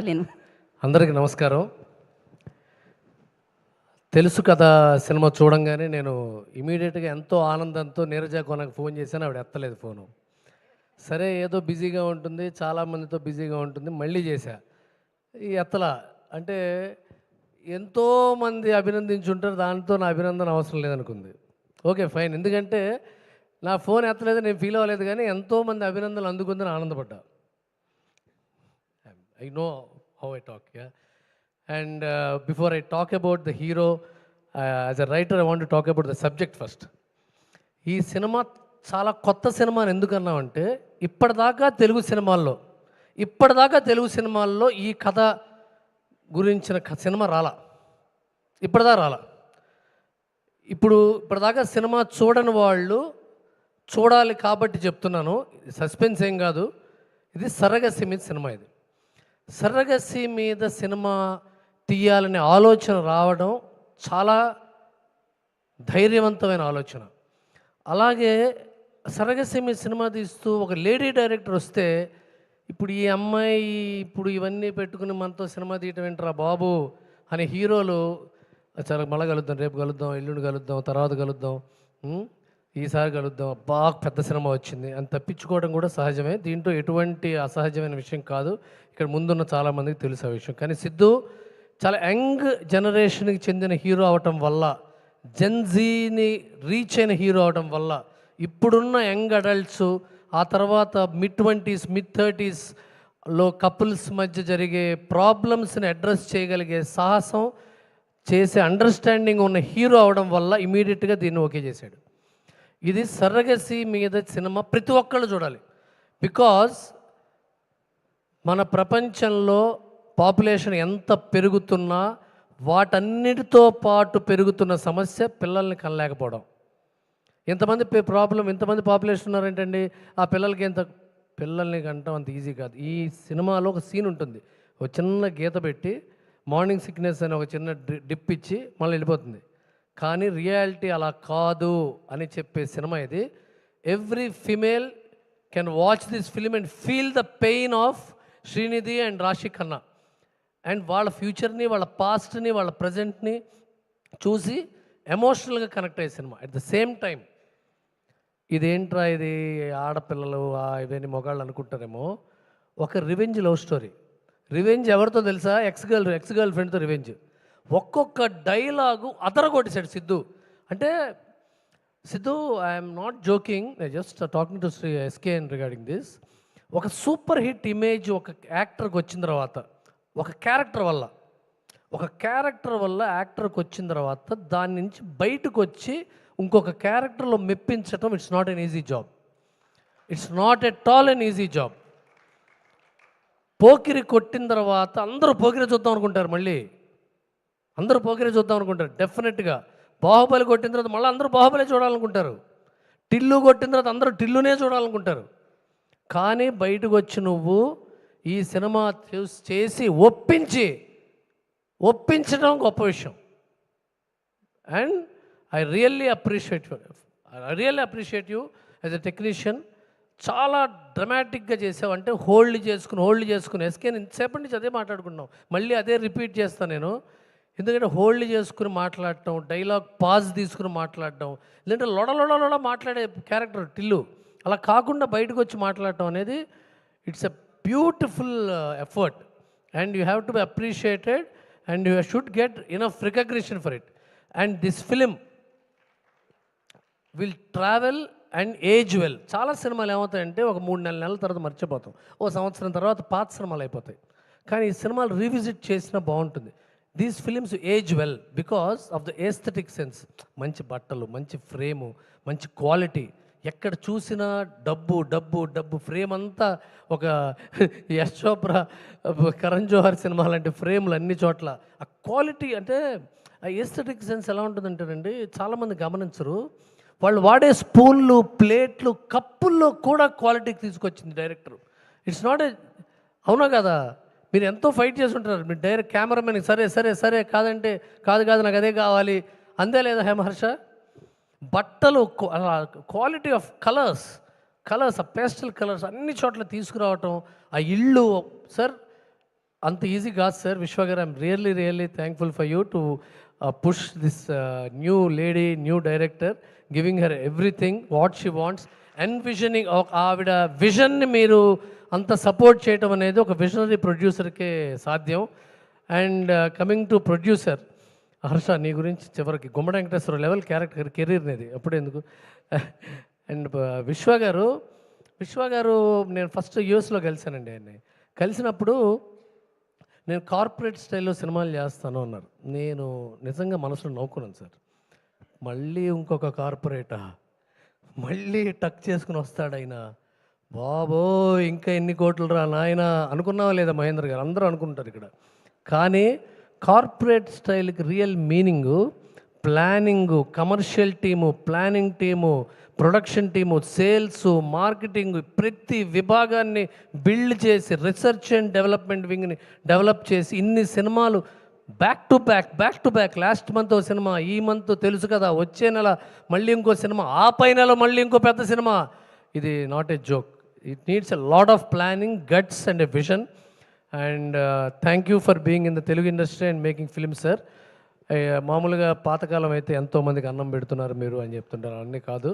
ఆగలేను. అందరికీ నమస్కారం. తెలుసు కదా సినిమా చూడంగానే నేను ఇమీడియట్గా ఎంతో ఆనందంతో నీరజ కొనకు ఫోన్ చేశాను. ఆవిడ ఎత్తలేదు ఫోను. సరే ఏదో బిజీగా ఉంటుంది, చాలామందితో బిజీగా ఉంటుంది, మళ్ళీ చేశా. ఈ ఎత్తలా అంటే ఎంతోమంది అభినందించుంటారు, దాంతో నా అభినందన అవసరం లేదనుకుంది. ఓకే ఫైన్, ఎందుకంటే నా ఫోన్ ఎత్తలేదు, నేను ఫీల్ అవ్వలేదు, కానీ ఎంతోమంది అభినందనలు అందుకుందని ఆనందపడ్డా. I know how I talk, yeah. And before I talk about the hero, as a writer, I want to talk about the subject first. ఈ సినిమా చాలా కొత్త సినిమా అని ఎందుకు అన్నామంటే, ఇప్పటిదాకా తెలుగు సినిమాల్లో ఈ కథ గురించిన సినిమా రాలా, ఇప్పటిదాకా రాలా. ఇప్పటిదాకా సినిమా చూడని వాళ్ళు చూడాలి కాబట్టి చెప్తున్నాను. సస్పెన్స్ ఏం కాదు, ఇది సరగసి మీద సినిమా. ఇది సరగసి మీద సినిమా తీయాలనే ఆలోచన రావడం చాలా ధైర్యవంతమైన ఆలోచన. అలాగే సరగసి మీద సినిమా తీస్తూ ఒక లేడీ డైరెక్టర్ వస్తే, ఇప్పుడు ఈ అమ్మాయి ఇప్పుడు ఇవన్నీ పెట్టుకుని మనతో సినిమా తీయటం ఏంట్రా బాబు అనే హీరోలు, చాలా మళ్ళీ కలుద్దాం, రేపు కలుద్దాం, ఎల్లుండి కలుద్దాం, తర్వాత కలుద్దాం, ఈసారి కలుద్దాం, బాగా పెద్ద సినిమా వచ్చింది అని తప్పించుకోవడం కూడా సహజమే. దీంట్లో ఎటువంటి అసహజమైన విషయం కాదు. ఇక్కడ ముందున్న చాలామందికి తెలుసు ఆ విషయం. కానీ సిద్ధు చాలా యంగ్ జనరేషన్కి చెందిన హీరో అవటం వల్ల, జెన్జీని రీచ్ అయిన హీరో అవటం వల్ల, ఇప్పుడున్న యంగ్ అడల్ట్స్, ఆ తర్వాత మిడ్-20s మిడ్-30sలో కపుల్స్ మధ్య జరిగే ప్రాబ్లమ్స్ని అడ్రస్ చేయగలిగే సాహసం చేసే అండర్స్టాండింగ్ ఉన్న హీరో అవడం వల్ల ఇమీడియట్గా దీన్ని ఓకే చేశాడు. ఇది సరగసి మీద సినిమా ప్రతి ఒక్కళ్ళు చూడాలి. బికాజ్ మన ప్రపంచంలో పాపులేషన్ ఎంత పెరుగుతున్నా వాటన్నిటితో పాటు పెరుగుతున్న సమస్య పిల్లల్ని కనలేకపోవడం. ఎంతమంది ఇంతమంది పాపులేషన్ ఉన్నారేంటండి, ఆ పిల్లలకి పిల్లల్ని కంటాం అంత ఈజీ కాదు. ఈ సినిమాలో ఒక సీన్ ఉంటుంది, ఒక చిన్న గీత పెట్టి మార్నింగ్ సిక్నెస్ అని ఒక చిన్న డిప్ ఇచ్చి మళ్ళీ వెళ్ళిపోతుంది. కానీ రియాలిటీ అలా కాదు అని చెప్పే సినిమా ఇది. Every female can watch this film and feel the pain of Srinidhi and రాశి ఖన్నా, అండ్ వాళ్ళ ఫ్యూచర్ని, వాళ్ళ పాస్ట్ని, వాళ్ళ ప్రజెంట్ని చూసి ఎమోషనల్గా కనెక్ట్ అయ్యే cinema. At the same time ఇదేంట్రా ఇది ఆడపిల్లలు ఇవన్నీ మొగాళ్ళు అనుకుంటారేమో, ఒక రివెంజ్ లవ్ స్టోరీ. రివెంజ్ ఎవరితో తెలుసా? ఎక్స్ గర్ల్ ఫ్రెండ్తో రివెంజ్. ఒక్కొక్క డైలాగు అదరగొట్టేశాడు సిద్ధు. అంటే Siddhu, I'm not joking, just talking to SKN regarding this. ఒక సూపర్ హిట్ ఇమేజ్ ఒక యాక్టర్కి వచ్చిన తర్వాత, ఒక క్యారెక్టర్ వల్ల యాక్టర్కి వచ్చిన తర్వాత దాని నుంచి బయటకు వచ్చి ఇంకొక క్యారెక్టర్లో మెప్పించటం, it's not an easy job. It's not at all an easy job. Pokiri కొట్టిన తర్వాత అందరూ పోకిరి చూద్దాం అనుకుంటారు, మళ్ళీ అందరూ పోకిరి చూద్దాం అనుకుంటారు డెఫినెట్గా. బాహుబలి కొట్టిన తర్వాత మళ్ళీ అందరూ బాహుబలి చూడాలనుకుంటారు. టిల్లు కొట్టిన తర్వాత అందరూ టిల్లునే చూడాలనుకుంటారు. కానీ బయటకు వచ్చి నువ్వు ఈ సినిమా చేసి ఒప్పించడం గొప్ప విషయం. And I really appreciate you as a technician. చాలా డ్రమాటిక్గా చేసావు. అంటే హోల్డ్ చేసుకుని ఎస్కే ఇంతసేపటి నుంచి అదే మాట్లాడుకున్నాం, మళ్ళీ అదే రిపీట్ చేస్తాను నేను. ఎందుకంటే హోల్డ్ చేసుకుని మాట్లాడటం, డైలాగ్ పాజ్ తీసుకుని మాట్లాడటం, లేదంటే లొడ మాట్లాడే క్యారెక్టర్ టిల్లు, అలా కాకుండా బయటకు వచ్చి మాట్లాడటం అనేది it's a beautiful effort and you have to be appreciated and you should get enough recognition for it. And this film will travel and age well. చాలా సినిమాలు ఏమవుతాయంటే ఒక 3-4 నెలల తర్వాత మర్చిపోతాం, ఓ సంవత్సరం తర్వాత పాత సినిమాలు అయిపోతాయి. కానీ ఈ సినిమాలు రీవిజిట్ చేసినా బాగుంటుంది. These films age well because of the aesthetic sense. మంచి బట్టలు, మంచి ఫ్రేము, మంచి క్వాలిటీ, ఎక్కడ చూసినా డబ్బు ఫ్రేమ్ అంతా ఒక యశ్ చోప్రా, కరణ్ జోహర్ సినిమా లాంటి ఫ్రేమ్లు అన్ని చోట్ల. ఆ క్వాలిటీ అంటే ఆ ఏస్థెటిక్ సెన్స్ ఎలా ఉంటుందంటేనండి, చాలామంది గమనించరు. వాళ్ళు వాడే స్పూన్లు, ప్లేట్లు, కప్పుల్లో కూడా క్వాలిటీకి తీసుకొచ్చింది డైరెక్టర్. ఇట్స్ నాట్ అవునా కదా? మీరు ఎంతో ఫైట్ చేసి ఉంటారు, మీరు డైరెక్ట్ కెమెరామెన్కి సరే కాదంటే కాదు నాకు అదే కావాలి అందే లేదా హేమహర్ష? బట్టలు, క్వాలిటీ ఆఫ్ కలర్స్, ఆ పేస్టల్ కలర్స్ అన్ని చోట్ల తీసుకురావటం, ఆ ఇళ్ళు. సార్ అంత ఈజీ కాదు సార్. విశ్వ గారు, I'm really thankful for you to push this new lady, new director, giving her everything what she wants, envisioning. ఆవిడ విజన్ని మీరు అంత సపోర్ట్ చేయటం అనేది ఒక విజనరీ ప్రొడ్యూసర్కే సాధ్యం. And coming to producer Harsha, నీ గురించి చివరికి గుమ్మడి వెంకటేశ్వర లెవెల్ క్యారెక్టర్ కెరీర్ అనేది అప్పుడెందుకు. అండ్ విశ్వ గారు నేను ఫస్ట్ యూఎస్లో కలిశానండి ఆయన్ని. కలిసినప్పుడు నేను కార్పొరేట్ స్టైల్లో సినిమాలు చేస్తాను అన్నారు. నేను నిజంగా మనసులో నవ్వుకున్నాను సార్. మళ్ళీ ఇంకొక కార్పొరేటా, మళ్ళీ టక్ చేసుకుని వస్తాడు ఆయన, బాబో ఇంకా ఎన్ని కోట్లు రా నాయన అనుకున్నావా లేదా మహేంద్ర గారు? అందరూ అనుకుంటారు ఇక్కడ. కానీ కార్పొరేట్ స్టైల్కి real meaning planning, commercial team, planning team, production team, sales, marketing, ప్రతి విభాగాన్ని బిల్డ్ చేసి రీసెర్చ్ అండ్ డెవలప్మెంట్ వింగ్ని డెవలప్ చేసి ఇన్ని సినిమాలు back to back last month ఒక సినిమా, ఈ మంత్ తెలుసు కదా, వచ్చే నెల మళ్ళీ ఇంకో సినిమా, ఆ పై నెల మళ్ళీ ఇంకో పెద్ద సినిమా. ఇది not a joke. It needs a lot of planning, guts and a vision. And thank you for being in the Telugu industry and making films sir. మామూలుగా పాతకాలం అయితే ఎంతోమందికి అన్నం పెడుతున్నారు మీరు అని చెప్తుంటారు. అన్నీ కాదు,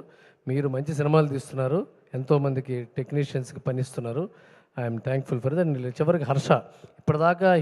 మీరు మంచి సినిమాలు తీస్తున్నారు, ఎంతోమందికి టెక్నీషియన్స్కి పనిస్తున్నారు. I'm thankful for that. చివరికి హర్ష ఇప్పటిదాకా